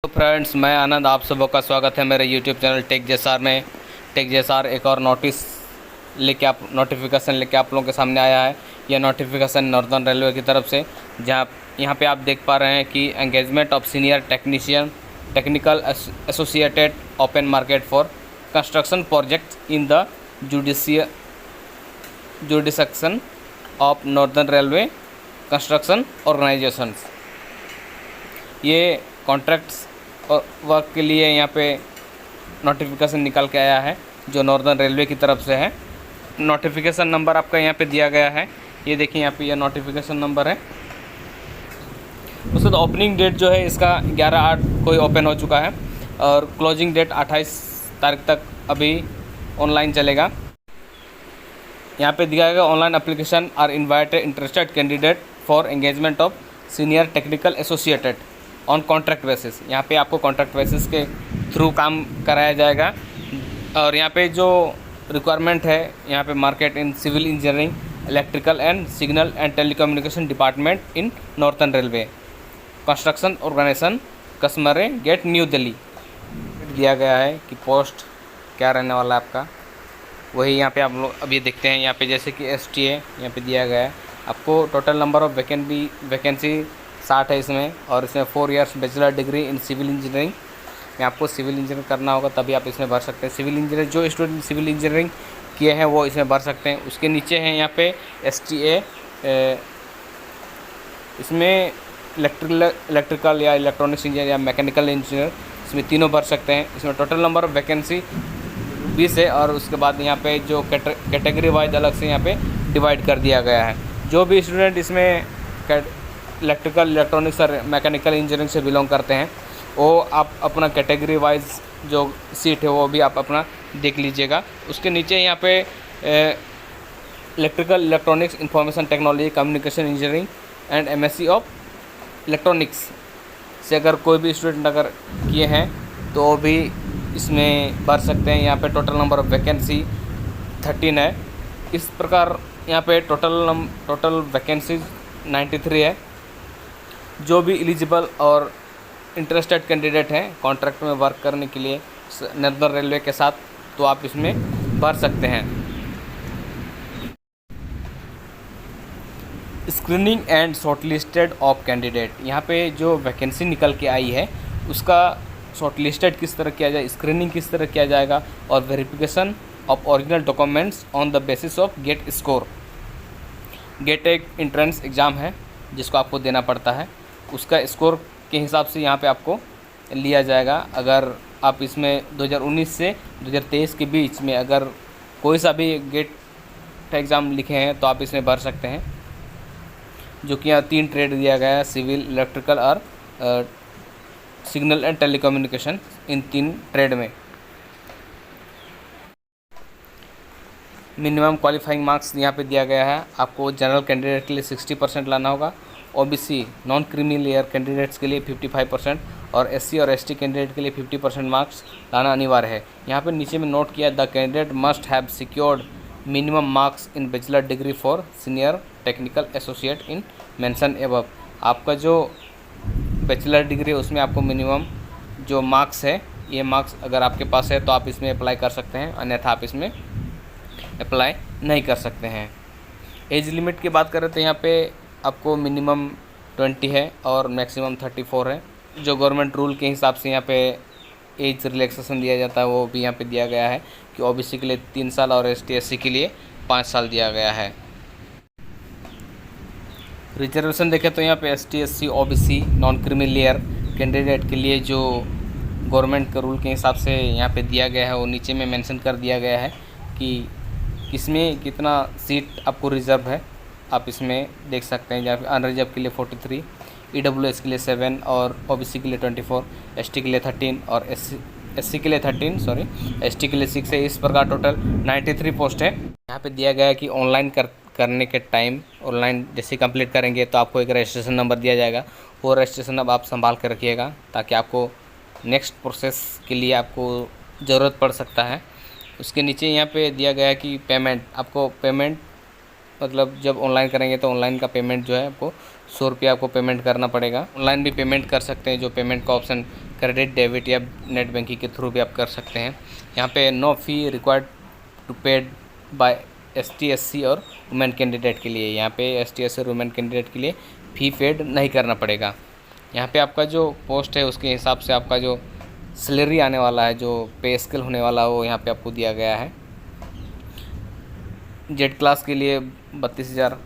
तो फ्रेंड्स, मैं आनंद, आप सबों का स्वागत है मेरे यूट्यूब चैनल टेक जेएसआर में। टेक जेएसआर एक और नोटिफिकेशन लेके आप लोगों के सामने आया है। यह नोटिफिकेशन नॉर्दर्न रेलवे की तरफ से, जहां यहाँ पे आप देख पा रहे हैं कि engagement of senior technician technical associated open market for construction project in the jurisdiction of northern railway construction organisations. ये कॉन्ट्रैक्ट्स और वर्क के लिए यहाँ पे नोटिफिकेशन निकल के आया है, जो नॉर्दर्न रेलवे की तरफ से है। नोटिफिकेशन नंबर आपका यहाँ पे दिया गया है, ये देखिए यहाँ पे यह नोटिफिकेशन नंबर है। उसके बाद ओपनिंग डेट जो है इसका 11/8 को ही ओपन हो चुका है और क्लोजिंग डेट 28 तारीख तक अभी ऑनलाइन चलेगा। यहाँ पे दिया गया online application are invited interested candidate for engagement of senior technical associated on contract basis. यहाँ पे आपको कॉन्ट्रैक्ट बेसिस के थ्रू काम कराया जाएगा। और यहाँ पे जो रिक्वायरमेंट है, यहाँ पे market in civil engineering, electrical and signal and telecommunication department in northern railway construction organisation Kashmere gate new Delhi. दिया गया है कि पोस्ट क्या रहने वाला है आपका, वही यहाँ पे आप लोग अभी देखते हैं। यहाँ पे जैसे कि STA यहाँ पे दिया गया है आपको। टोटल नंबर ऑफ वैकेंसी 60 है इसमें, और इसमें 4 years bachelor degree in civil engineering में आपको सिविल इंजीनियरिंग करना होगा, तभी आप इसमें भर सकते हैं। सिविल इंजीनियर जो स्टूडेंट सिविल इंजीनियरिंग किए हैं वो इसमें भर सकते हैं। उसके नीचे हैं यहाँ पे STA, इसमें इलेक्ट्रिकल या इलेक्ट्रॉनिक्स इंजीनियर या मैकेनिकल इंजीनियर, इसमें तीनों भर सकते हैं। इसमें टोटल नंबर ऑफ वैकेंसी 20 है, और उसके बाद यहाँ पे जो कैटेगरी वाइज अलग से यहाँ पे डिवाइड कर दिया गया है। जो भी स्टूडेंट इसमें इलेक्ट्रिकल, इलेक्ट्रॉनिक्स और मैकेनिकल इंजीनियरिंग से बिलोंग करते हैं, वो आप अपना कैटेगरी वाइज जो सीट है वो भी आप अपना देख लीजिएगा। उसके नीचे यहाँ पे electrical, electronics, information technology, communication engineering and MSc of electronics से अगर कोई भी स्टूडेंट अगर किए हैं तो वो भी इसमें भर सकते हैं। यहाँ पे टोटल नंबर ऑफ वैकेंसी 13 है। इस प्रकार यहाँ पे टोटल वैकेंसीज 93 है। जो भी एलिजिबल और इंटरेस्टेड कैंडिडेट हैं कॉन्ट्रैक्ट में वर्क करने के लिए नॉर्दर्न रेलवे के साथ, तो आप इसमें भर सकते हैं। Screening and shortlisted of candidate, यहाँ पे जो वैकेंसी निकल के आई है उसका शॉर्टलिस्टेड किस तरह किया जाए, स्क्रीनिंग किस तरह किया जाएगा, और verification of original documents on the basis of GATE score. GATE एक एंट्रेंस एग्ज़ाम है जिसको आपको देना पड़ता है, उसका स्कोर के हिसाब से यहाँ पे आपको लिया जाएगा। अगर आप इसमें 2019 से 2023 के बीच में अगर कोई सा भी गेट एग्ज़ाम लिखे हैं तो आप इसमें भर सकते हैं। जो कि यहाँ 3 ट्रेड दिया गया है, सिविल, इलेक्ट्रिकल और signal and telecommunication, in 3 trade में। मिनिमम क्वालिफाइंग मार्क्स यहाँ पे दिया गया है। आपको जनरल कैंडिडेट के लिए 60% लाना होगा, OBC non creamy layer candidates के लिए 55% और SC और ST कैंडिडेट के लिए 50% मार्क्स लाना अनिवार्य है। यहाँ पे नीचे में नोट किया, the candidate must have secured minimum marks in bachelor degree for senior technical associate in mention above. आपका जो बैचलर डिग्री है उसमें आपको मिनिमम जो मार्क्स है, ये मार्क्स अगर आपके पास है तो आप इसमें अप्लाई कर सकते हैं, अन्यथा आप इसमें अप्लाई नहीं कर सकते हैं। एज लिमिट की बात करें तो यहाँ पे आपको मिनिमम 20 है और मैक्सिमम 34 है। जो गवर्नमेंट रूल के हिसाब से यहाँ पे एज रिलैक्सेशन दिया जाता है वो भी यहाँ पे दिया गया है कि OBC के लिए 3 साल और ST SC के लिए 5 साल दिया गया है। रिजर्वेशन देखें तो यहाँ पे ST SC OBC non creamy layer candidate के लिए जो गवर्नमेंट के रूल के हिसाब से यहाँ पे दिया गया है वो नीचे में मेंशन कर दिया गया है कि किसमें कितना सीट आपको रिजर्व है, आप इसमें देख सकते हैं। जहाँ पे अनरिजर्व के लिए 43, EWS के लिए 7 और OBC के लिए 24, ST के लिए 13 और SC के लिए 13 ST के लिए 6 है। इस प्रकार टोटल 93 पोस्ट है। यहाँ पे दिया गया है कि ऑनलाइन करने के टाइम, ऑनलाइन जैसे कंप्लीट करेंगे तो आपको एक रजिस्ट्रेशन नंबर दिया जाएगा। वो रजिस्ट्रेशन नंबर आप संभाल कर रखिएगा ताकि आपको नेक्स्ट प्रोसेस के लिए आपको ज़रूरत पड़ सकता है। उसके नीचे यहाँ पे दिया गया है कि पेमेंट मतलब जब ऑनलाइन करेंगे तो ऑनलाइन का पेमेंट जो है आपको 100 रुपया आपको पेमेंट करना पड़ेगा। ऑनलाइन भी पेमेंट कर सकते हैं, जो पेमेंट का ऑप्शन क्रेडिट, डेबिट या नेट बैंकिंग के थ्रू भी आप कर सकते हैं। यहाँ पे no fee required to paid by ST SC और वुमेन कैंडिडेट के लिए, यहाँ पे ST SC और वुमेन कैंडिडेट के लिए फ़ी पेड नहीं करना पड़ेगा। यहाँ पे आपका जो पोस्ट है उसके हिसाब से आपका जो सैलरी आने वाला है, जो पे स्केल होने वाला है, वो यहाँ पे आपको दिया गया है। जेड क्लास के लिए 32,000,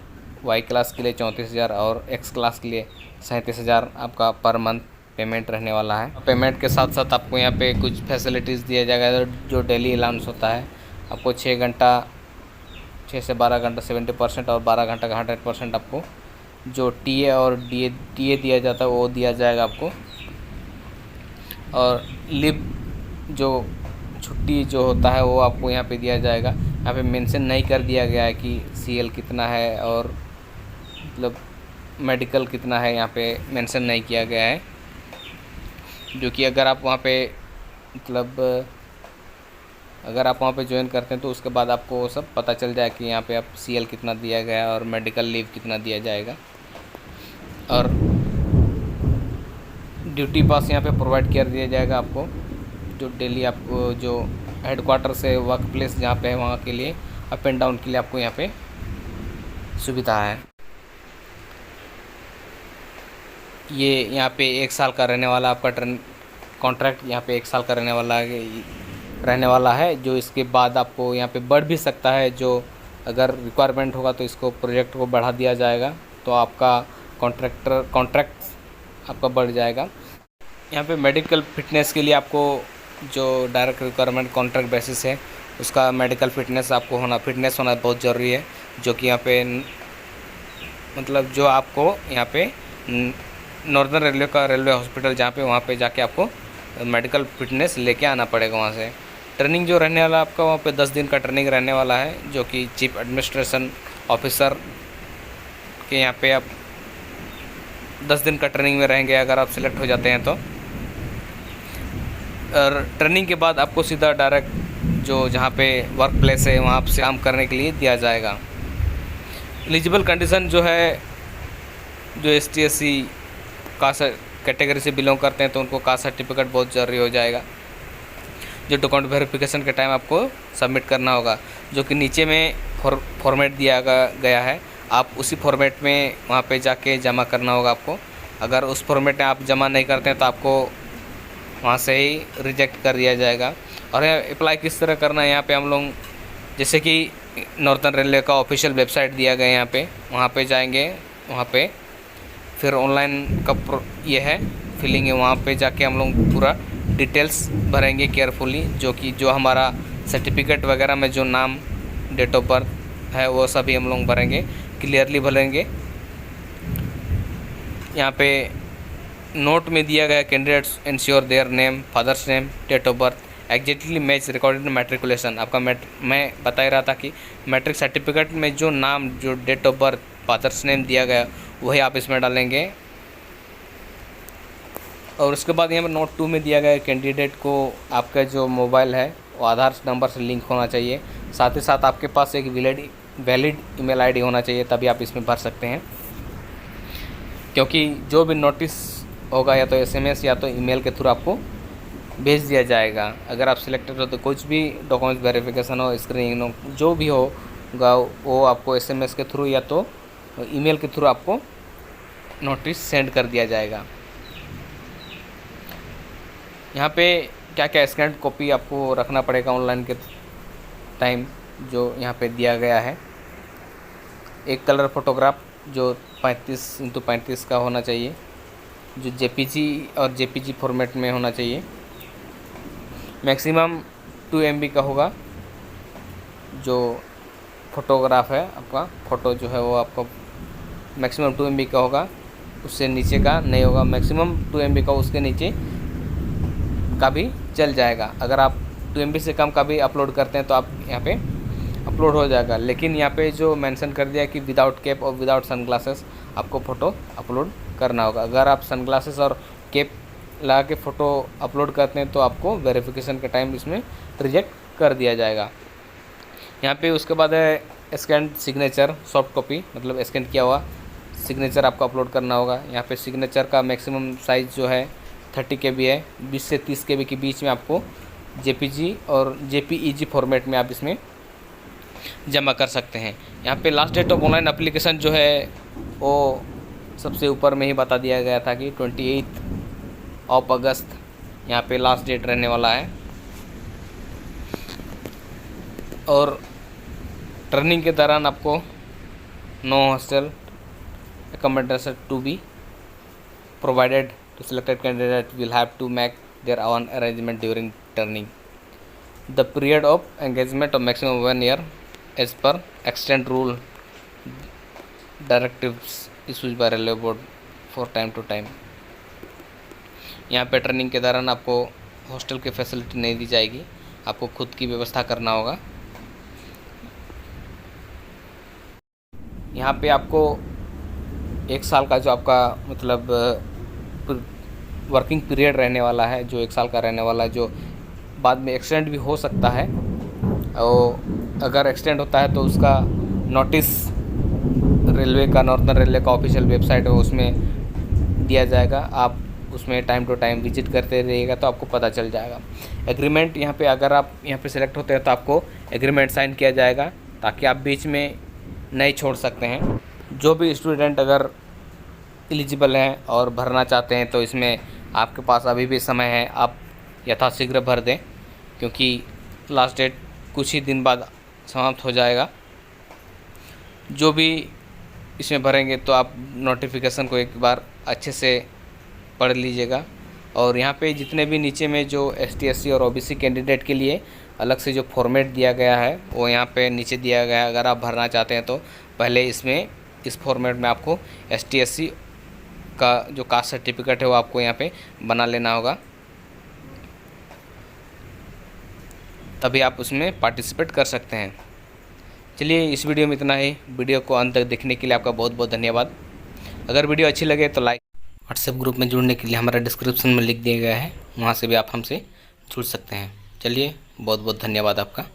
वाई क्लास के लिए 34,000 और एक्स क्लास के लिए 37,000 आपका पर मंथ पेमेंट रहने वाला है। पेमेंट के साथ साथ आपको यहाँ पे कुछ फैसिलिटीज़ दिया जाएगा, जो डेली अलाउंस होता है। आपको 6 से 12 घंटा 70% और 12 घंटा का 100% आपको जो TA और DA दिया जाता है वो दिया जाएगा आपको। और लीव जो छुट्टी जो होता है वो आपको यहाँ पे दिया जाएगा। यहाँ पे मेंशन नहीं कर दिया गया है कि CL कितना है और मतलब मेडिकल कितना है, यहाँ पे मेंशन नहीं किया गया है। जो कि अगर आप वहाँ पे मतलब अगर आप वहाँ पे ज्वाइन करते हैं तो उसके बाद आपको वो सब पता चल जाए कि यहाँ पे आप CL कितना दिया गया और मेडिकल लीव कितना दिया जाएगा। और ड्यूटी पास यहाँ पे प्रोवाइड कर दिया जाएगा आपको, जो डेली आपको जो हेडक्वार्टर से वर्क प्लेस जहाँ पे है वहाँ के लिए अप एंड डाउन के लिए आपको यहाँ पे सुविधा है। ये यहाँ पे 1 साल का रहने वाला आपका कॉन्ट्रैक्ट यहाँ पे 1 साल का रहने वाला है, जो इसके बाद आपको यहाँ पे बढ़ भी सकता है। जो अगर रिक्वायरमेंट होगा तो इसको प्रोजेक्ट को बढ़ा दिया जाएगा, तो आपका कॉन्ट्रैक्ट आपका बढ़ जाएगा। यहाँ पे मेडिकल फिटनेस के लिए आपको जो डायरेक्ट रिक्वायरमेंट कॉन्ट्रैक्ट बेसिस है उसका मेडिकल फिटनेस होना बहुत ज़रूरी है। जो कि यहाँ पे मतलब जो आपको यहाँ पे नॉर्दर्न रेलवे का रेलवे हॉस्पिटल जहाँ पे वहाँ पे जाके आपको मेडिकल फिटनेस लेके आना पड़ेगा वहाँ से। ट्रेनिंग जो रहने वाला आपका वहाँ पे 10 दिन का ट्रेनिंग रहने वाला है, जो कि चीफ एडमिनिस्ट्रेशन ऑफिसर के यहाँ पे आप 10 दिन का ट्रेनिंग में रहेंगे अगर आप सिलेक्ट हो जाते हैं तो। और ट्रेनिंग के बाद आपको सीधा डायरेक्ट जो जहाँ पे वर्क प्लेस है वहाँ से काम करने के लिए दिया जाएगा। एलिजिबल कंडीशन जो है, जो ST SC कास्ट कैटेगरी से बिलोंग करते हैं तो उनको कास्ट सर्टिफिकेट बहुत ज़रूरी हो जाएगा, जो डॉक्यूमेंट वेरिफिकेशन के टाइम आपको सबमिट करना होगा। जो कि नीचे में फॉर्मेट दिया गया है, आप उसी फॉर्मेट में वहाँ पे जाके जमा करना होगा आपको। अगर उस फॉर्मेट में आप जमा नहीं करते हैं तो आपको वहाँ से ही रिजेक्ट कर दिया जाएगा। और अप्लाई किस तरह करना है, यहाँ पे हम लोग जैसे कि नॉर्दर्न रेलवे का ऑफिशियल वेबसाइट दिया गया है, यहाँ पे वहाँ पे जाएंगे, वहाँ पे फिर ऑनलाइन का ये है फिलिंग है, वहाँ पे जाके हम लोग पूरा डिटेल्स भरेंगे केयरफुली। जो हमारा सर्टिफिकेट वगैरह में जो नाम, डेट ऑफ बर्थ है वो सभी हम लोग भरेंगे, क्लियरली भरेंगे। यहाँ पे नोट में दिया गया candidates ensure their name, father's name, date of birth exactly match recorded matriculation. आपका मैं बता ही रहा था कि मैट्रिक सर्टिफिकेट में जो नाम, जो date of birth, father's name दिया गया वही आप इसमें डालेंगे। और उसके बाद यहाँ पर नोट 2 में दिया गया कैंडिडेट को आपका जो मोबाइल है वो आधार नंबर से लिंक होना चाहिए, साथ ही साथ आपके पास एक वैलिड ईमेल आईडी होना चाहिए, तभी आप इसमें भर सकते हैं। क्योंकि जो भी नोटिस होगा या तो SMS या तो ईमेल के थ्रू आपको भेज दिया जाएगा। अगर आप सिलेक्टेड हो तो कुछ भी डॉक्यूमेंट वेरिफिकेशन हो, स्क्रीनिंग हो, जो भी होगा वो आपको SMS के थ्रू या तो ईमेल के थ्रू आपको नोटिस सेंड कर दिया जाएगा। यहाँ पे क्या क्या स्कैन कॉपी आपको रखना पड़ेगा ऑनलाइन के टाइम, जो यहाँ पे दिया गया है। एक कलर फोटोग्राफ जो 35x35 का होना चाहिए, जो JPG और JPG फॉर्मेट में होना चाहिए। मैक्सिमम 2 MB का होगा जो फोटोग्राफ है, आपका फ़ोटो जो है वो आपका मैक्सिमम 2 MB का होगा, उससे नीचे का नहीं होगा। मैक्सिमम 2 MB का, उसके नीचे का भी चल जाएगा। अगर आप 2 MB से कम का भी अपलोड करते हैं तो आप यहाँ पे अपलोड हो जाएगा। लेकिन यहाँ पे जो मेंशन कर दिया कि विदाउट कैप और विदाउट सनग्लासेस आपको फ़ोटो अपलोड करना होगा। अगर आप सनग्लासेस और कैप लगा के फ़ोटो अपलोड करते हैं तो आपको वेरिफिकेशन के टाइम इसमें रिजेक्ट कर दिया जाएगा। यहाँ पे उसके बाद है स्कैन सिग्नेचर, सॉफ्ट कॉपी मतलब स्कैन किया हुआ सिग्नेचर आपको अपलोड करना होगा। यहाँ पे सिग्नेचर का मैक्सिमम साइज़ जो है 30 KB है, 20 से 30 KB के बीच में आपको JPG और JPEG फॉर्मेट में आप इसमें जमा कर सकते हैं। यहाँ पे last date of online application जो है वो सबसे ऊपर में ही बता दिया गया था कि 28 अगस्त यहाँ पे लास्ट डेट रहने वाला है। और ट्रेनिंग के दौरान आपको no hostel accommodation to be provided to selected candidate will have to make their own arrangement during training. The period of engagement of maximum 1 year as per extent rule directives issued by railway board for time to time. यहाँ पे training के दौरान आपको hostel की facility नहीं दी जाएगी, आपको खुद की व्यवस्था करना होगा। यहाँ पे आपको 1 साल का जो आपका मतलब वर्किंग पीरियड रहने वाला है, जो 1 साल का रहने वाला है, जो बाद में एक्सटेंड भी हो सकता है। और अगर एक्सटेंड होता है तो उसका नोटिस रेलवे का, नॉर्दर्न रेलवे का ऑफिशियल वेबसाइट है उसमें दिया जाएगा। आप उसमें टाइम टू टाइम विजिट करते रहिएगा तो आपको पता चल जाएगा। एग्रीमेंट यहाँ पे अगर आप यहाँ पे सिलेक्ट होते हैं तो आपको एग्रीमेंट साइन किया जाएगा ताकि आप बीच में नहीं छोड़ सकते हैं। जो भी स्टूडेंट अगर एलिजिबल हैं और भरना चाहते हैं तो इसमें आपके पास अभी भी समय है, आप यथाशीघ्र भर दें क्योंकि लास्ट डेट कुछ ही दिन बाद समाप्त हो जाएगा। जो भी इसमें भरेंगे तो आप नोटिफिकेशन को एक बार अच्छे से पढ़ लीजिएगा। और यहाँ पे जितने भी नीचे में जो ST SC और OBC कैंडिडेट के लिए अलग से जो फॉर्मेट दिया गया है वो यहाँ पे नीचे दिया गया है। अगर आप भरना चाहते हैं तो पहले इस फॉर्मेट में आपको ST SC का जो कास्ट सर्टिफिकेट है वो आपको यहाँ पे बना लेना होगा, तभी आप उसमें पार्टिसिपेट कर सकते हैं। चलिए इस वीडियो में इतना ही। वीडियो को अंत तक देखने के लिए आपका बहुत बहुत धन्यवाद। अगर वीडियो अच्छी लगे तो लाइक, व्हाट्सएप ग्रुप में जुड़ने के लिए हमारा डिस्क्रिप्शन में लिख दिया गया है, वहाँ से भी आप हमसे जुड़ सकते हैं। चलिए बहुत बहुत धन्यवाद आपका।